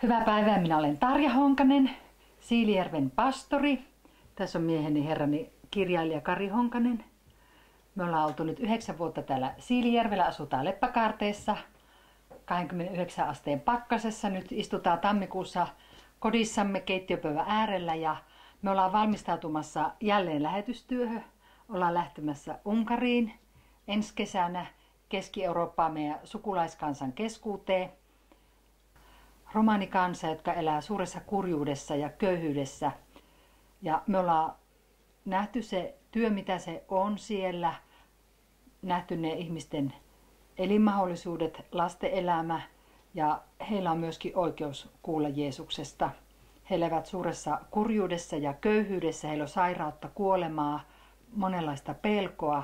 Hyvää päivää, minä olen Tarja Honkanen, Siilijärven pastori. Tässä on mieheni herrani kirjailija Kari Honkanen. Me ollaan oltu nyt 9 vuotta täällä Siilijärvellä, asutaan Leppäkaarteessa 29 asteen pakkasessa. Nyt istutaan tammikuussa kodissamme keittiöpöydän äärellä ja me ollaan valmistautumassa jälleen lähetystyöhön. Ollaan lähtemässä Unkariin ensi kesänä Keski-Eurooppaan meidän sukulaiskansan keskuuteen. Romanikansa, jotka elää suuressa kurjuudessa ja köyhyydessä. Ja me ollaan nähty se työ, mitä se on siellä, nähty ne ihmisten elinmahdollisuudet, lasten elämä ja heillä on myöskin oikeus kuulla Jeesuksesta. He elävät suuressa kurjuudessa ja köyhyydessä, heillä on sairautta, kuolemaa, monenlaista pelkoa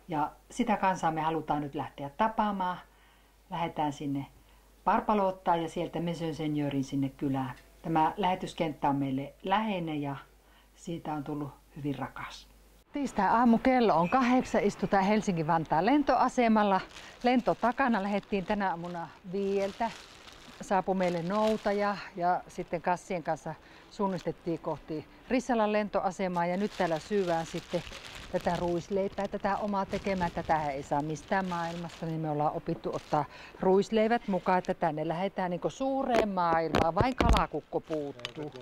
ja sitä kansaa me halutaan nyt lähteä tapaamaan. Lähdetään sinne Parpaloottaan ja sieltä Maison Seigneuriin sinne kylään. Tämä lähetyskenttä on meille läheinen ja siitä on tullut hyvin rakas. Tiistai-aamu kello on 8, istutaan Helsinki-Vantaan lentoasemalla. Lento takana lähdettiin tänä aamuna 5. Saapui meille noutaja ja sitten kassien kanssa suunnistettiin kohti Rissalan lentoasemaa ja nyt täällä syövään sitten tätä ruisleipää, tätä omaa tekemää. Tätä ei saa mistään maailmasta, niin me ollaan opittu ottaa ruisleivät mukaan, että tänne lähdetään niin suureen maailmaan, vain kalakukko puuttuu.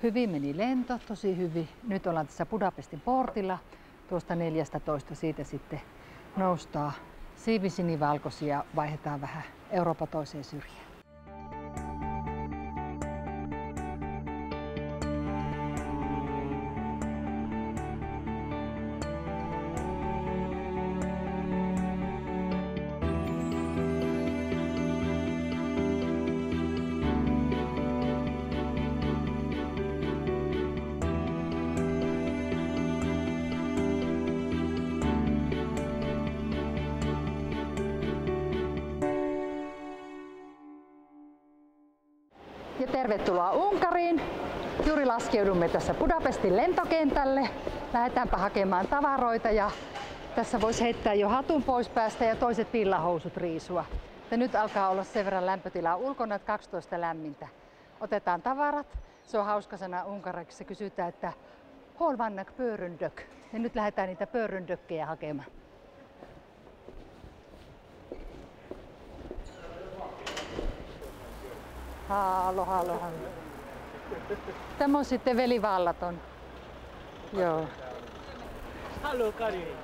Hyvin meni lento, tosi hyvin. Nyt ollaan tässä Budapestin portilla, tuosta 14 siitä sitten noustaan siivisinivalkoisia ja vaihdetaan vähän Euroopan toiseen syrjään. Ja tervetuloa Unkariin. Juuri laskeudumme tässä Budapestin lentokentälle. Lähdetäänpä hakemaan tavaroita ja tässä voisi heittää jo hatun pois päästä ja toiset villahousut riisua. Ja nyt alkaa olla sen verran lämpötilaa ulkona, että 12 lämmintä. Otetaan tavarat. Se on hauska sana unkariksi. Se kysytään, että hol vannak pörröndök. Ja nyt lähdetään niitä pörröndökkejä hakemaan. Halo. Tämä on sitten veli Vallaton. Joo. Hallo Kari.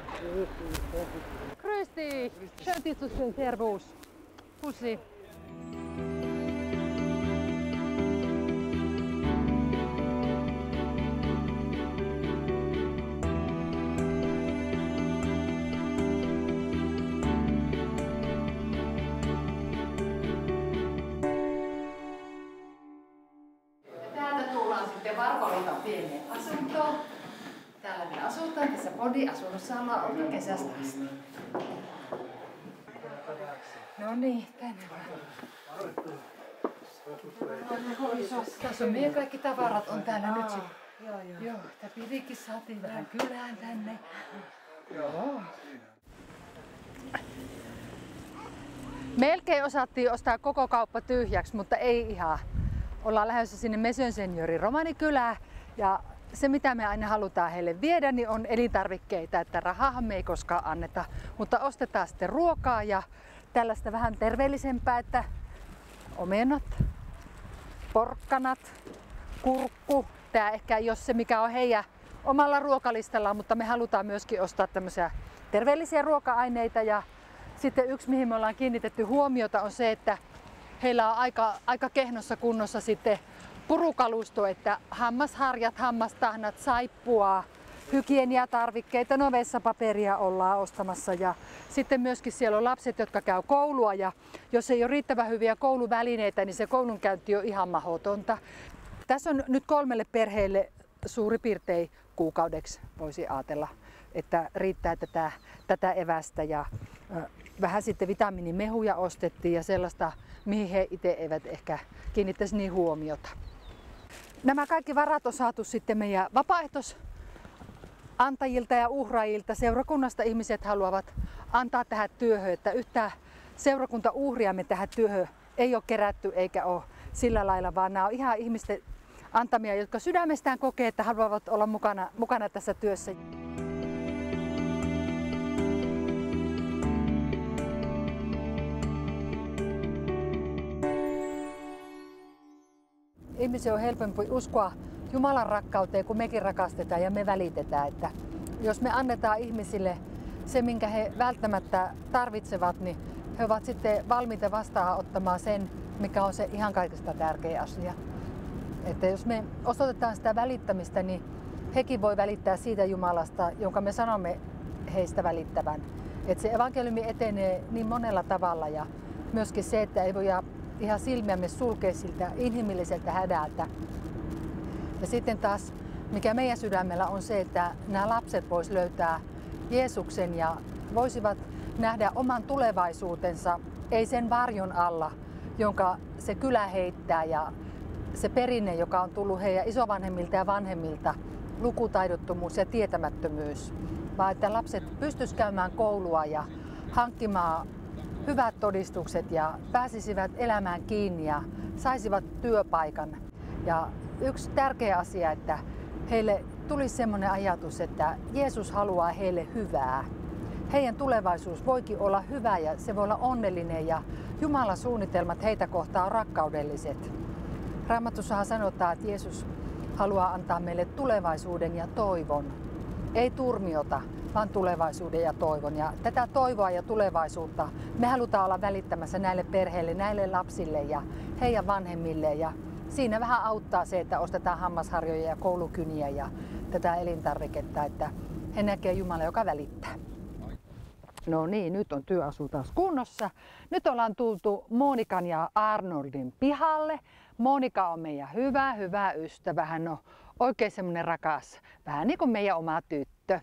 Grüß dich. Schön dich zu sehen. Servus. Pussi. Varpalotan pieneen asuntoon. Täällä me asutaan, tässä podi-asunnossa ollaan oltu kesästä asti. No niin, tänne vaan. Tässä on meidän kaikki tavarat on täällä nyt sitten. Joo, tää pitikin saatiin vähän kylään tänne. Joo. Melkein osattiin ostaa koko kauppa tyhjäksi, mutta ei ihan. Ollaan lähdössä sinne Maison Seigneurin romanikylään ja se mitä me aina halutaan heille viedä niin on elintarvikkeita, että rahaa me ei koskaan anneta, mutta ostetaan sitten ruokaa ja tällaista vähän terveellisempää, että omenat, porkkanat, kurkku, tää ehkä ei ole se mikä on heidän omalla ruokalistalla, mutta me halutaan myöskin ostaa tämmöisiä terveellisiä ruoka-aineita ja sitten yksi mihin me ollaan kiinnitetty huomiota on se, että heillä on aika kehnossa kunnossa sitten purukalusto, että hammasharjat, hammastahnat, saippua, hygieniatarvikkeita, no vessapaperia ollaan ostamassa ja sitten myöskin siellä on lapset, jotka käy koulua ja jos ei ole riittävän hyviä kouluvälineitä, niin se koulunkäynti on ihan mahdotonta. Tässä on nyt 3 perheelle suurin piirtein kuukaudeksi voisi ajatella, että riittää tätä evästä ja vähän sitten vitamiinimehuja ostettiin ja sellaista, mihin he itse eivät ehkä kiinnittäisi niin huomiota. Nämä kaikki varat on saatu sitten meidän vapaaehtoisantajilta ja uhraajilta. Seurakunnasta ihmiset haluavat antaa tähän työhön, että yhtään seurakuntauhria me tähän työhön ei ole kerätty eikä ole sillä lailla, vaan nämä on ihan ihmisten antamia, jotka sydämestään kokee, että haluavat olla mukana tässä työssä. Ihmisen on helpompi uskoa Jumalan rakkauteen, kun mekin rakastetaan ja me välitetään. Että jos me annetaan ihmisille se, minkä he välttämättä tarvitsevat, niin he ovat sitten valmiita vastaanottamaan sen, mikä on se ihan kaikista tärkein asia. Että jos me osoitetaan sitä välittämistä, niin hekin voi välittää siitä Jumalasta, jonka me sanomme heistä välittävän. Että se evankeliumi etenee niin monella tavalla ja myöskin se, että ei voi ihan silmiämme sulkea siltä inhimilliseltä hädältä. Ja sitten taas, mikä meidän sydämellä on se, että nämä lapset vois löytää Jeesuksen ja voisivat nähdä oman tulevaisuutensa, ei sen varjon alla, jonka se kylä heittää ja se perinne, joka on tullut heidän isovanhemmilta ja vanhemmilta, lukutaidottomuus ja tietämättömyys, vaan että lapset pystyisivät käymään koulua ja hankkimaan hyvät todistukset ja pääsisivät elämään kiinni ja saisivat työpaikan. Ja yksi tärkeä asia, että heille tulisi sellainen ajatus, että Jeesus haluaa heille hyvää. Heidän tulevaisuus voikin olla hyvä ja se voi olla onnellinen ja Jumalan suunnitelmat heitä kohtaan on rakkaudelliset. Raamatussahan sanotaan, että Jeesus haluaa antaa meille tulevaisuuden ja toivon. Ei turmiota, vaan tulevaisuuden ja toivon. Ja tätä toivoa ja tulevaisuutta me halutaan olla välittämässä näille perheille, näille lapsille ja heidän vanhemmille. Ja siinä vähän auttaa se, että ostetaan hammasharjoja ja koulukyniä ja tätä elintarviketta, että he näkee Jumala, joka välittää. No niin, nyt on työasu taas kunnossa. Nyt ollaan tultu Monikan ja Arnoldin pihalle. Monika on meidän hyvä ystävä. Hän on oikein semmoinen rakas, vähän niin kuin meidän oma tyttö.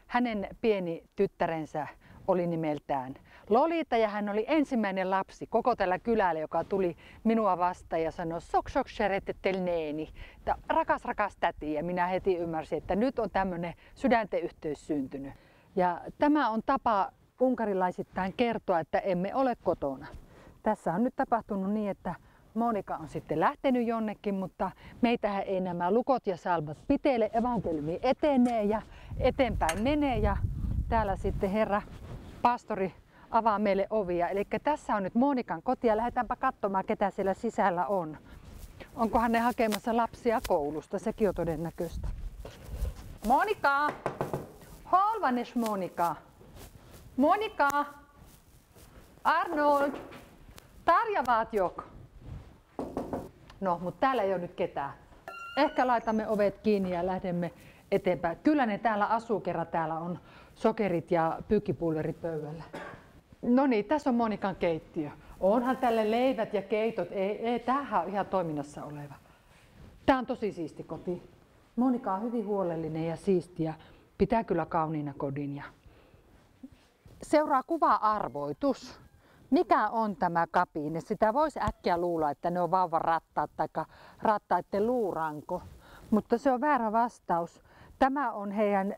Hänen pieni tyttärensä oli nimeltään Lolita ja hän oli ensimmäinen lapsi koko tällä kylällä, joka tuli minua vastaan ja sanoi sok sheretetelneeni, että rakas täti. Ja minä heti ymmärsin, että nyt on tämmöinen sydänten yhteys syntynyt. Ja tämä on tapa unkarilaisittain kertoa, että emme ole kotona. Tässä on nyt tapahtunut niin, että Monika on sitten lähtenyt jonnekin, mutta meitähän ei nämä lukot ja salvat pitele. Evankeliumi etenee ja eteenpäin menee ja täällä sitten herra pastori avaa meille ovia. Eli tässä on nyt Monikan koti ja lähdetäänpä katsomaan, ketä siellä sisällä on. Onkohan ne hakemassa lapsia koulusta? Sekin on todennäköistä. Monika! Holvanes Monika! Monika! Arnold! Tarja Vaatjok! No, mutta täällä ei ole nyt ketään. Ehkä laitamme ovet kiinni ja lähdemme eteenpäin. Kyllä ne täällä asuu, kerran täällä on sokerit ja pyykkipulverit pöydällä. No niin, tässä on Monikan keittiö. Onhan tälle leivät ja keitot. Ei, tämähän on ihan toiminnassa oleva. Tämä on tosi siisti koti. Monika on hyvin huolellinen ja siisti ja pitää kyllä kauniina kodin. Ja seuraa kuva-arvoitus. Mikä on tämä kapine? Sitä voisi äkkiä luulla, että ne on vauvan rattaat tai rattaiden luuranko, mutta se on väärä vastaus. Tämä on heidän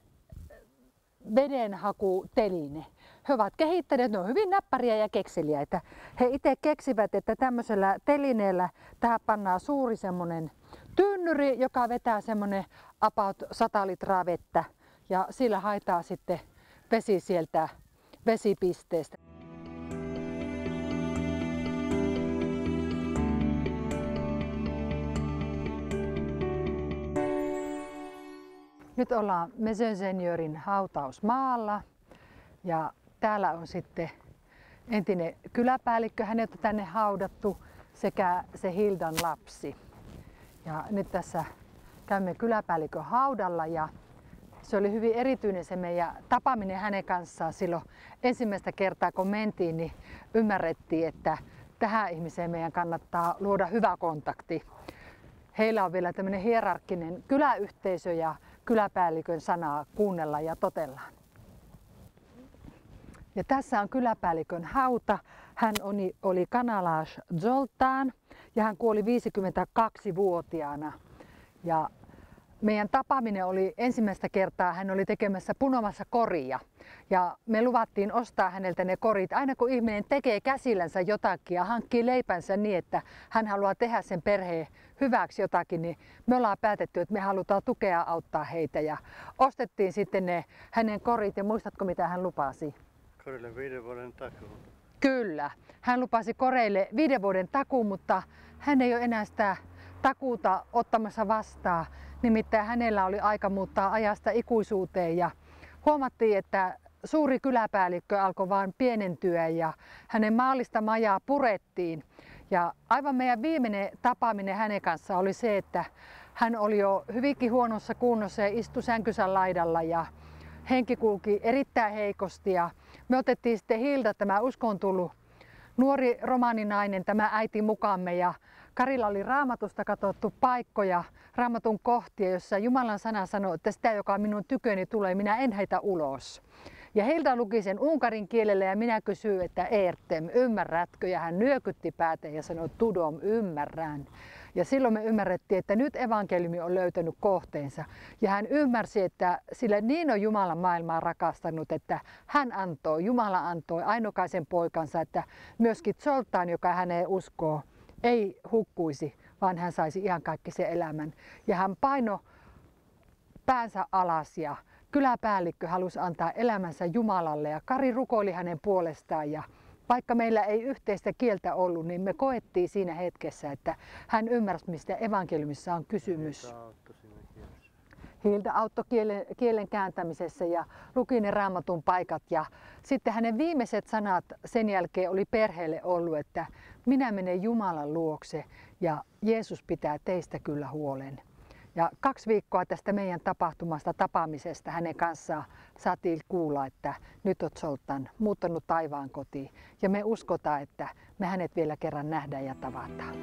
vedenhakuteline. He ovat kehittäneet, ne on hyvin näppäriä ja kekseliäitä. He itse keksivät, että tämmöisellä telineellä tähän pannaan suuri semmoinen tynnyri, joka vetää semmoinen about 100 litraa vettä ja sillä haetaan sitten vesi sieltä vesipisteestä. Nyt ollaan Messensenjörin hautausmaalla ja täällä on sitten entinen kyläpäällikkö, hänet on tänne haudattu, sekä se Hildan lapsi. Ja nyt tässä käymme kyläpäällikön haudalla ja se oli hyvin erityinen se meidän tapaaminen hänen kanssaan silloin ensimmäistä kertaa kun mentiin, niin ymmärrettiin, että tähän ihmiseen meidän kannattaa luoda hyvä kontakti. Heillä on vielä tämmöinen hierarkkinen kyläyhteisö ja kyläpäällikön sanaa kuunnella ja totellaan. Ja tässä on kyläpäällikön hauta. Hän oli Kanalas Zoltán ja hän kuoli 52-vuotiaana. Ja Meidän tapaaminen oli ensimmäistä kertaa, hän oli tekemässä punomassa koria. Ja me luvattiin ostaa häneltä ne korit. Aina kun ihminen tekee käsillänsä jotakin ja hankkii leipänsä niin, että hän haluaa tehdä sen perheen hyväksi jotakin, niin me ollaan päätetty, että me halutaan tukea auttaa heitä. Ja ostettiin sitten ne hänen korit. Ja muistatko, mitä hän lupasi? Korille 5 vuoden takuu. Kyllä. Hän lupasi koreille 5 vuoden takuun, mutta hän ei ole enää sitä takuuta ottamassa vastaan. Nimittäin hänellä oli aika muuttaa ajasta ikuisuuteen ja huomattiin, että suuri kyläpäällikkö alkoi vaan pienentyä ja hänen maallista majaa purettiin. Ja aivan meidän viimeinen tapaaminen hänen kanssa oli se, että hän oli jo hyvinkin huonossa kunnossa ja istui sänkynsä laidalla ja henki kulki erittäin heikosti. Ja me otettiin sitten Hilda, tämä uskoon tullut nuori romaaninainen, tämä äiti mukamme ja Karilla oli Raamatusta katsottu paikkoja, Raamatun kohtia, jossa Jumalan sana sanoo, että sitä, joka minun tyköni tulee, minä en heitä ulos. Ja Hilda luki sen unkarin kielellä ja minä kysyin, että Ertem, ymmärrätkö? Ja hän nyökytti päätä ja sanoi, Tudom, ymmärrän. Ja silloin me ymmärrettiin, että nyt evankeliumi on löytänyt kohteensa. Ja hän ymmärsi, että sillä niin on Jumala maailmaa rakastanut, että Jumala antoi ainokaisen poikansa, että myöskin Zoltan, joka häneen uskoo, ei hukkuisi, vaan hän saisi ihan kaikki sen elämän. Ja hän painoi päänsä alas ja kyläpäällikkö halusi antaa elämänsä Jumalalle ja Kari rukoili hänen puolestaan. Ja vaikka meillä ei yhteistä kieltä ollut, niin me koettiin siinä hetkessä, että hän ymmärsi, mistä evankeliumissa on kysymys. Hilda auttoi kielen kääntämisessä ja luki ne Raamatun paikat. Ja sitten hänen viimeiset sanat sen jälkeen oli perheelle ollut, että minä menen Jumalan luokse ja Jeesus pitää teistä kyllä huolen. Ja 2 viikkoa tästä meidän tapaamisesta hänen kanssaan saatiin kuulla, että nyt olet Zoltan muuttanut taivaan kotiin. Ja me uskotaan, että me hänet vielä kerran nähdään ja tavataan.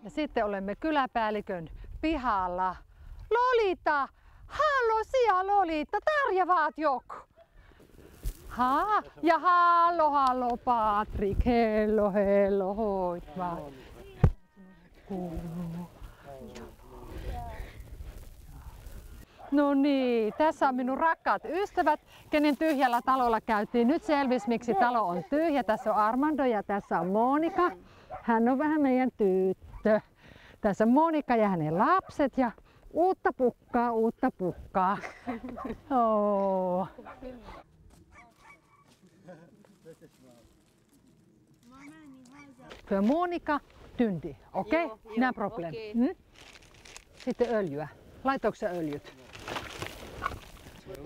Ja sitten olemme kyläpäällikön pihalla. Lolita! Hallo siellä Lolita! Tarja vaat joku! Ja hallo Patrik! Hello, hoit vaan. No niin, tässä on minun rakkaat ystävät, kenen tyhjällä talolla käytiin. Nyt selvisi, miksi talo on tyhjä. Tässä on Armando ja tässä on Monika. Hän on vähän meidän tyttö. Tässä on Monika ja hänen lapset ja uutta pukkaa. Oh. För Monika tyndi, okei? Okay? No problem. Okay. Sitten öljyä. Laitoiko sä öljyt?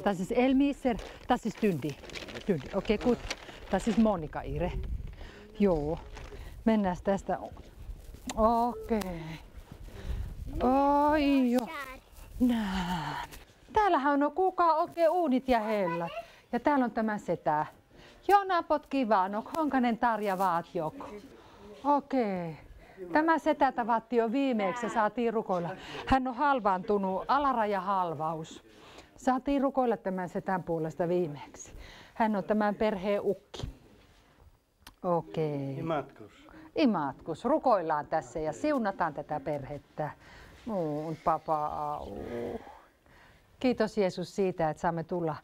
Das ist Elmiser, das ist tyndi. Okei, gut. Das ist Monika ihre. Joo. Mennään tästä. Okei. Oi jo. Näin. Täällähän on kuka oikein uunit ja hellat. Ja täällä on tämä setä. Jona potki vaanok, honkanen Tarja vaat joku. Okei. Tämä setä tavattiin jo viimeksi ja saatiin rukoilla. Hän on halvaantunut, alarajahalvaus. Saatiin rukoilla tämän setän puolesta viimeksi. Hän on tämän perheen ukki. Okei. Imatkus. Rukoillaan tässä ja siunataan tätä perhettä. Papa. Kiitos Jeesus siitä, että saamme tulla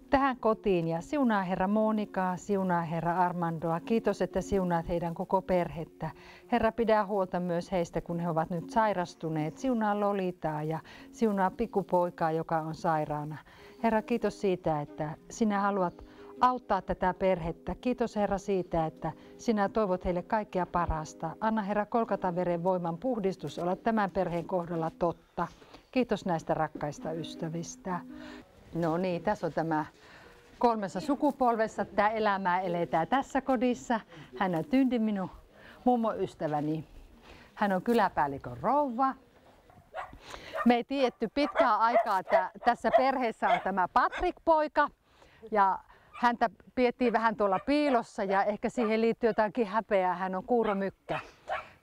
tähän kotiin ja siunaa Herra Monikaa, siunaa Herra Armandoa. Kiitos, että siunaat heidän koko perhettä. Herra, pidä huolta myös heistä, kun he ovat nyt sairastuneet. Siunaa Lolitaa ja siunaa pikkupoikaa, joka on sairaana. Herra, kiitos siitä, että sinä haluat auttaa tätä perhettä. Kiitos Herra siitä, että sinä toivot heille kaikkea parasta. Anna Herra Kolkataveren voiman puhdistus olla tämän perheen kohdalla totta. Kiitos näistä rakkaista ystävistä. No niin, tässä on tämä 3 sukupolvessa. Tämä elämää eletään tässä kodissa. Hän on Tyndi, minun mummoystäväni. Hän on kyläpäällikön rouva. Me ei tiedetty pitkään aikaa, että tässä perheessä on tämä Patrik-poika. Ja häntä pidettiin vähän tuolla piilossa ja ehkä siihen liittyy jotakin häpeää. Hän on kuuromykkä.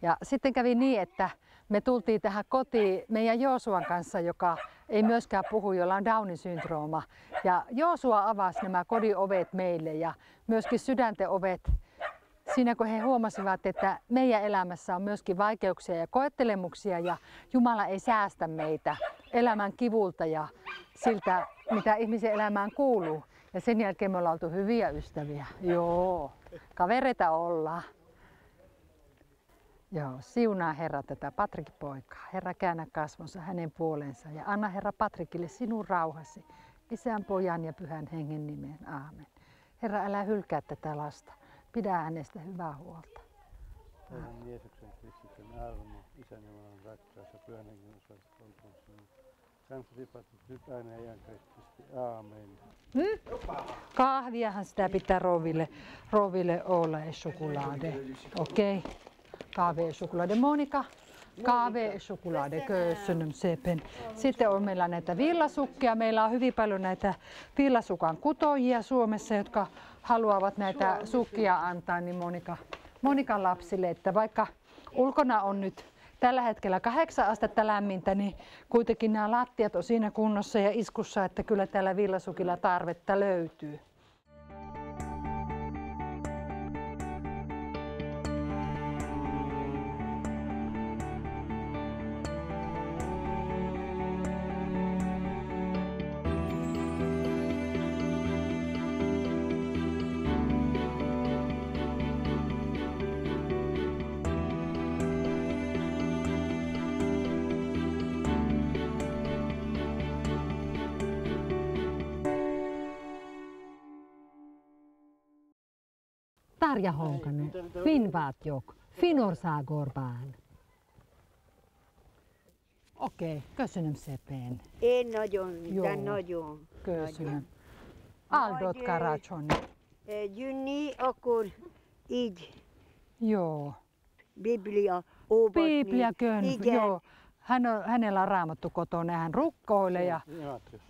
Ja sitten kävi niin, että me tultiin tähän kotiin meidän Joosuan kanssa, joka ei myöskään puhu, jolla on Downin syndrooma. Ja Joosua avasi nämä kodin ovet meille ja myöskin sydänten ovet. Siinä kun he huomasivat, että meidän elämässä on myöskin vaikeuksia ja koettelemuksia ja Jumala ei säästä meitä elämän kivulta ja siltä, mitä ihmisen elämään kuuluu. Ja sen jälkeen me ollaan oltu hyviä ystäviä. Joo, kavereita ollaan. Joo, siunaa Herra tätä Patrikin poikaa. Herra, käännä kasvonsa hänen puolensa ja anna Herra Patrikille sinun rauhasi. Isän, Pojan ja Pyhän Hengen nimeen. Aamen. Herra, älä hylkää tätä lasta. Pidä hänestä hyvää huolta. Herran Jeesuksen Kristuksen armo, Isän Jumalan rakkaus ja Pyhän Hengen osallisuus olkoon sinun. Kanssasi Patrik nyt aina ja iankaikkisesti. Aamen. Kahviahan sitä pitää roville olla ja choklade. Okei. Okay. Kahve ja choklade. Monika, kahve ja choklade. Köszönöm sepen. Sitten on meillä näitä villasukkia. Meillä on hyvin paljon näitä villasukan kutojia Suomessa, jotka haluavat näitä sukkia antaa, niin Monikan lapsille, että vaikka ulkona on nyt tällä hetkellä 8 astetta lämmintä, niin kuitenkin nämä lattiat on siinä kunnossa ja iskussa, että kyllä täällä villasukilla tarvetta löytyy. Tarja Honkanen, Finnvatjok, Finorsaagorban. Okei, köszönöm szépen. Én nagyon, Jó. de nagyon. Köszönöm. Áldott karácsony. Jönni, akkor így Joo. Biblia olvasni. Bibliakön, Igen. joo. Hänellä on raamattu kotona ja hän rukoilee ja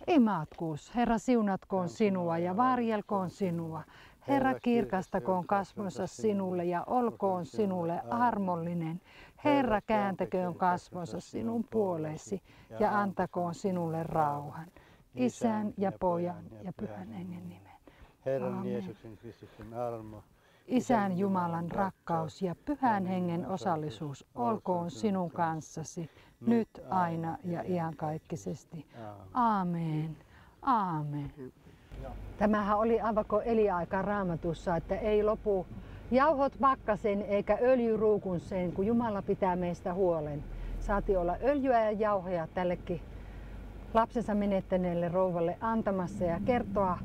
imatkus. Herra siunatkoon sinua ja varjelkoon sinua. Herra kirkastakoon kasvonsa sinulle ja olkoon sinulle armollinen. Herra kääntäköön kasvonsa sinun puoleesi ja antakoon sinulle rauhan. Isän ja Pojan ja Pyhän Hengen nimeen. Herran Jeesuksen Kristuksen armo, Isän Jumalan rakkaus ja Pyhän Hengen osallisuus olkoon sinun kanssasi nyt, aina ja iankaikkisesti. Aamen. Aamen. Tämähän oli aivan kuin Eliaika Raamatussa, että ei lopu jauhot pakkasen eikä öljy ruukun sen, kun Jumala pitää meistä huolen. Saatiin olla öljyä ja jauhoja tällekin lapsensa menettäneelle rouvalle antamassa ja kertoa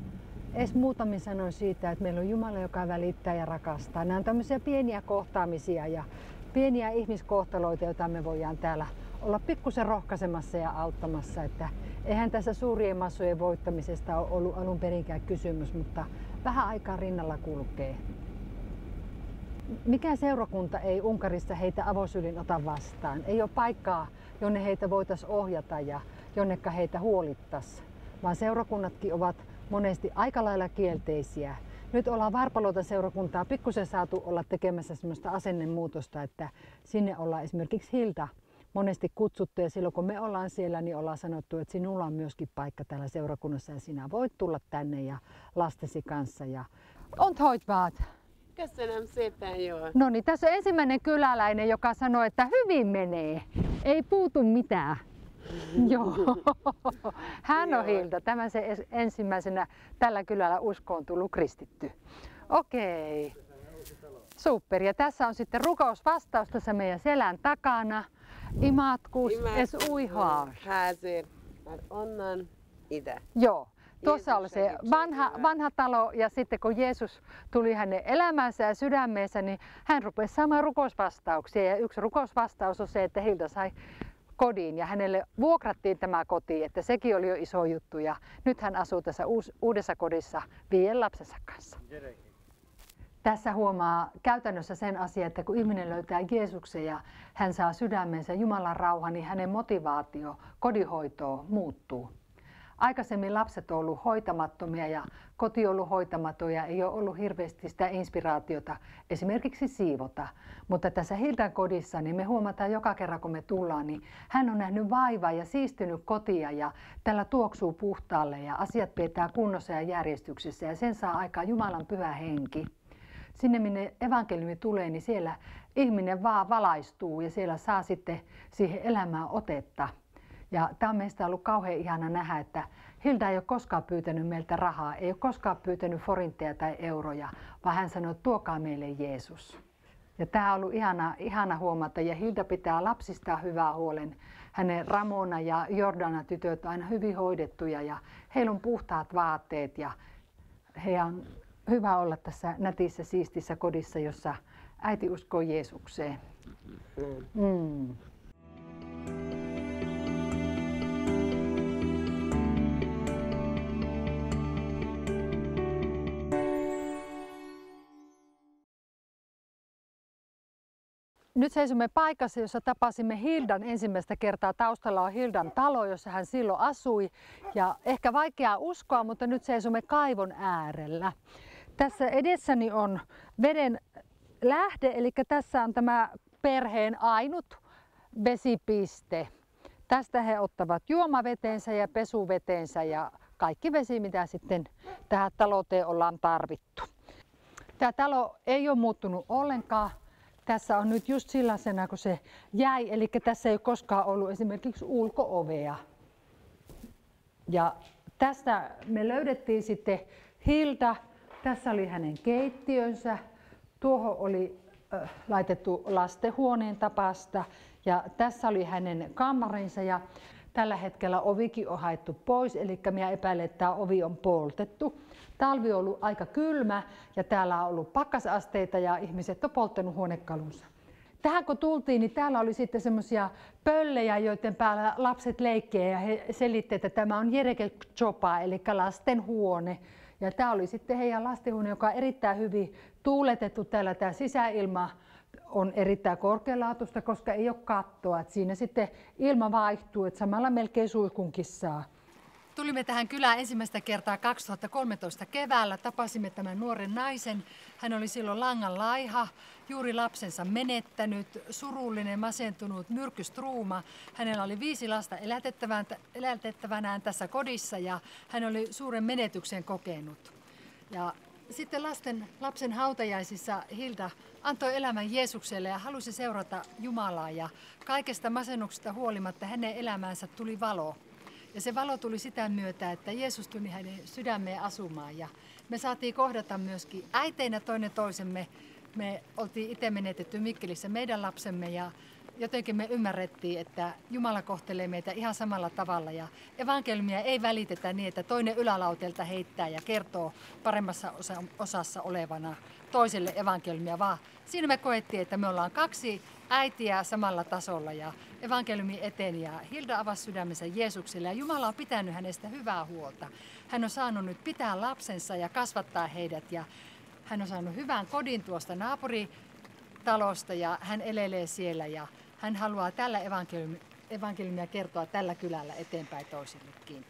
edes muutamin sanoin siitä, että meillä on Jumala, joka välittää ja rakastaa. Nämä on tämmöisiä pieniä kohtaamisia ja pieniä ihmiskohtaloita, joita me voidaan täällä olla pikkusen rohkaisemassa ja auttamassa. Että eihän tässä suurien massojen voittamisesta ole ollut alun perinkään kysymys, mutta vähän aikaa rinnalla kulkee. Mikä seurakunta ei Unkarissa heitä avosylin ota vastaan? Ei ole paikkaa, jonne heitä voitaisiin ohjata ja jonnekka heitä huolittaisiin, vaan seurakunnatkin ovat monesti aika lailla kielteisiä. Nyt ollaan Varpaloitan seurakuntaa pikkusen saatu olla tekemässä sellaista asennemuutosta, että sinne ollaan esimerkiksi Hilda monesti kutsuttu ja silloin kun me ollaan siellä, niin ollaan sanottu, että sinulla on myöskin paikka täällä seurakunnassa ja sinä voit tulla tänne ja lastesi kanssa. Ja on hoitvaat. Köszönöm szépen, jól. No niin, tässä on ensimmäinen kyläläinen, joka sanoo, että hyvin menee. Ei puutu mitään. Joo. Hän on Hilda. Tämä se ensimmäisenä tällä kylällä uskoon tullut kristitty. Okei. Super. Ja tässä on sitten rukousvastaus tässä meidän selän takana. Imatkus es uihaa. Házért, mert onnan ide. Joo. Tuossa oli se vanha talo ja sitten kun Jeesus tuli hänen elämänsä ja sydämeensä, niin hän rupesi saamaan rukousvastauksia. Ja yksi rukousvastaus on se, että Hilda sai kodin ja hänelle vuokrattiin tämä koti, että sekin oli jo iso juttu. Ja nyt hän asuu tässä uudessa kodissa 5 lapsensa kanssa. Tässä huomaa käytännössä sen asian, että kun ihminen löytää Jeesuksen ja hän saa sydämensä Jumalan rauhan, niin hänen motivaatio kodinhoitoon muuttuu. Aikaisemmin lapset on ollut hoitamattomia ja koti on ollut hoitamaton ja ei ole ollut hirveästi sitä inspiraatiota esimerkiksi siivota. Mutta tässä Hildan kodissa niin me huomataan joka kerran kun me tullaan, niin hän on nähnyt vaivaa ja siistynyt kotia ja tällä tuoksuu puhtaalle ja asiat pidetään kunnossa ja järjestyksessä ja sen saa aikaan Jumalan pyhä henki. Sinne minne evankeliumi tulee, niin siellä ihminen vaan valaistuu ja siellä saa sitten siihen elämään otetta. Ja tämä on meistä ollut kauhean ihana nähdä, että Hilda ei ole koskaan pyytänyt meiltä rahaa, ei ole koskaan pyytänyt forintteja tai euroja, vaan hän sanoi, että tuokaa meille Jeesus. Ja tämä on ollut ihana huomata ja Hilda pitää lapsistaan hyvää huolen. Hänen Ramona ja Jordana tytöt on aina hyvin hoidettuja ja heillä on puhtaat vaatteet ja he on hyvä olla tässä nätissä siistissä kodissa, jossa äiti uskoo Jeesukseen. Nyt seisomme paikassa, jossa tapasimme Hildan ensimmäistä kertaa. Taustalla on Hildan talo, jossa hän silloin asui. Ja ehkä vaikeaa uskoa, mutta nyt seisomme kaivon äärellä. Tässä edessäni on veden lähde, eli tässä on tämä perheen ainut vesipiste. Tästä he ottavat juomavetensä ja pesuvetensä ja kaikki vesi, mitä sitten tähän talouteen ollaan tarvittu. Tämä talo ei ole muuttunut ollenkaan. Tässä on nyt just sellaisena kuin se jäi, eli tässä ei ole koskaan ollut esimerkiksi ulko-ovea. Ja tästä me löydettiin sitten Hilda. Tässä oli hänen keittiönsä. Tuohon oli laitettu lastenhuoneen tapasta ja tässä oli hänen kammarinsa ja tällä hetkellä ovikin on haettu pois, eli minä epäilen, että tämä ovi on poltettu. Talvi on ollut aika kylmä ja täällä on ollut pakkasasteita ja ihmiset on polttanut huonekalunsa. Tähän kun tultiin, niin täällä oli sitten semmoisia pöllejä, joiden päällä lapset leikkivät ja he selittivät, että tämä on Jereke Chopa, eli lastenhuone. Ja tämä oli sitten heidän lastenhuone, joka on erittäin hyvin tuuletettu. Täällä tämä sisäilma on erittäin korkealaatuista, koska ei ole kattoa. Että siinä sitten ilma vaihtuu, että samalla melkein suihkunkin saa. Tulimme tähän kylään ensimmäistä kertaa 2013 keväällä. Tapasimme tämän nuoren naisen. Hän oli silloin langan laiha, juuri lapsensa menettänyt, surullinen, masentunut, myrkystruuma. Hänellä oli 5 lasta elätettävänään tässä kodissa ja hän oli suuren menetyksen kokenut. Ja sitten lapsen hautajaisissa Hilda antoi elämän Jeesukselle ja halusi seurata Jumalaa. Ja kaikesta masennuksesta huolimatta hänen elämäänsä tuli valo. Ja se valo tuli sitä myötä, että Jeesus tuli hänen sydämeen asumaan. Ja me saatiin kohdata myöskin äiteinä toinen toisemme. Me oltiin itse menetetty Mikkelissä meidän lapsemme ja jotenkin me ymmärrettiin, että Jumala kohtelee meitä ihan samalla tavalla. Ja evankeliumia ei välitetä niin, että toinen ylälauteelta heittää ja kertoo paremmassa osassa olevana toiselle evankeliumia, vaan siinä me koettiin, että me ollaan 2 äitiä samalla tasolla ja evankeliumi eteni ja Hilda avasi sydämensä Jeesukselle ja Jumala on pitänyt hänestä hyvää huolta. Hän on saanut nyt pitää lapsensa ja kasvattaa heidät ja hän on saanut hyvän kodin tuosta naapuritalosta ja hän elelee siellä ja hän haluaa tällä evankeliumia kertoa tällä kylällä eteenpäin toisillekin.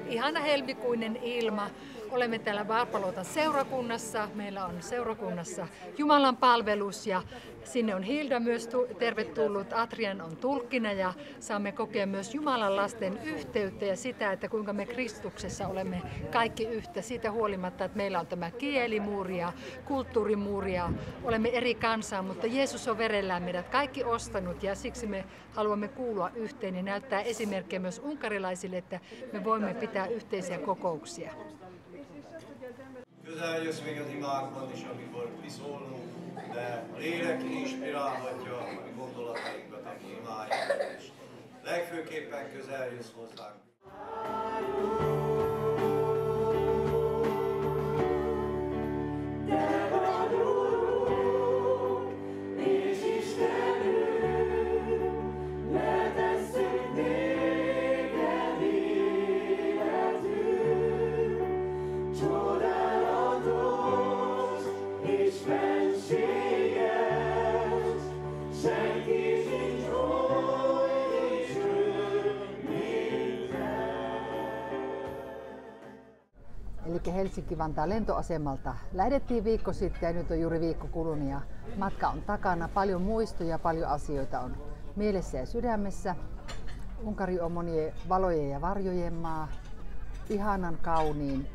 Ihana helmikuinen ilma. Olemme täällä Varpalotan seurakunnassa. Meillä on seurakunnassa Jumalan palvelus ja sinne on Hilda myös tervetullut. Adrian on tulkkina ja saamme kokea myös Jumalan lasten yhteyttä ja sitä, että kuinka me Kristuksessa olemme kaikki yhtä. Siitä huolimatta, että meillä on tämä kielimuuri ja kulttuurimuuri ja olemme eri kansaa, mutta Jeesus on verellään meidät kaikki ostanut ja siksi me haluamme kuulua yhteen ja näyttää esimerkkejä myös unkarilaisille, että me voimme pitää yhteisiä kokouksia. Közeljössz még az imákban is, amikor mi szólunk, de a lélek inspirálhatja a mi gondolatainkat, a mi imáinkat, és legfőképpen közeljössz hozzánk. Te vagyunk, és Istenünk, Helsinki-Vantaan lentoasemalta lähdettiin viikko sitten ja nyt on juuri viikko kulunut ja matka on takana. Paljon muistoja, paljon asioita on mielessä ja sydämessä. Unkari on monien valojen ja varjojen maa. Ihanan kauniin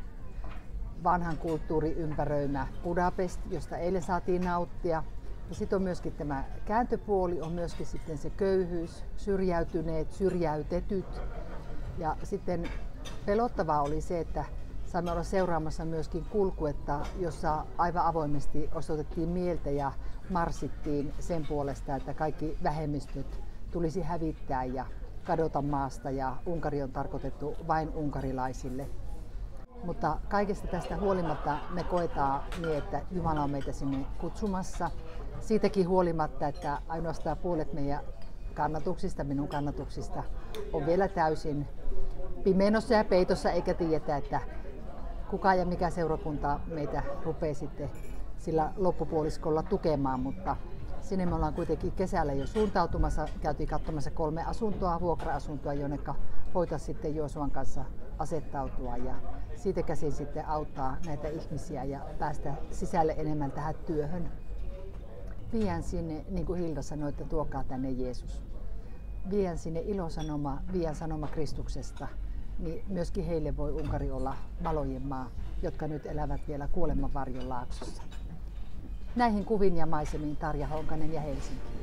vanhan kulttuurin ympäröimä Budapest, josta eilen saatiin nauttia. Ja sitten on myöskin tämä kääntöpuoli, on myöskin sitten se köyhyys, syrjäytyneet, syrjäytetyt. Ja sitten pelottavaa oli se, että saimme olla seuraamassa myöskin kulkuetta, jossa aivan avoimesti osoitettiin mieltä ja marssittiin sen puolesta, että kaikki vähemmistöt tulisi hävittää ja kadota maasta ja Unkari on tarkoitettu vain unkarilaisille. Mutta kaikesta tästä huolimatta me koetaan niin, että Jumala on meitä sinne kutsumassa. Siitäkin huolimatta, että ainoastaan puolet meidän kannatuksista, minun kannatuksista, on vielä täysin pimeässä ja peitossa, eikä tiedetä, että kuka ja mikä seurakunta meitä rupeaa sitten sillä loppupuoliskolla tukemaan, mutta sinne me ollaan kuitenkin kesällä jo suuntautumassa. Käytiin katsomassa 3 asuntoa, vuokra-asuntoa, jonne voitaisiin sitten Joosuan kanssa asettautua ja siitä käsin sitten auttaa näitä ihmisiä ja päästä sisälle enemmän tähän työhön. Vien sinne, niin kuin Hilda sanoi, että tuokaa tänne Jeesus. Vien sinne ilosanoma, vien sanoma Kristuksesta. Niin myöskin heille voi Unkari olla valojen maa, jotka nyt elävät vielä kuoleman varjon laaksossa. Näihin kuvin ja maisemiin Tarja Honkanen ja Helsinki.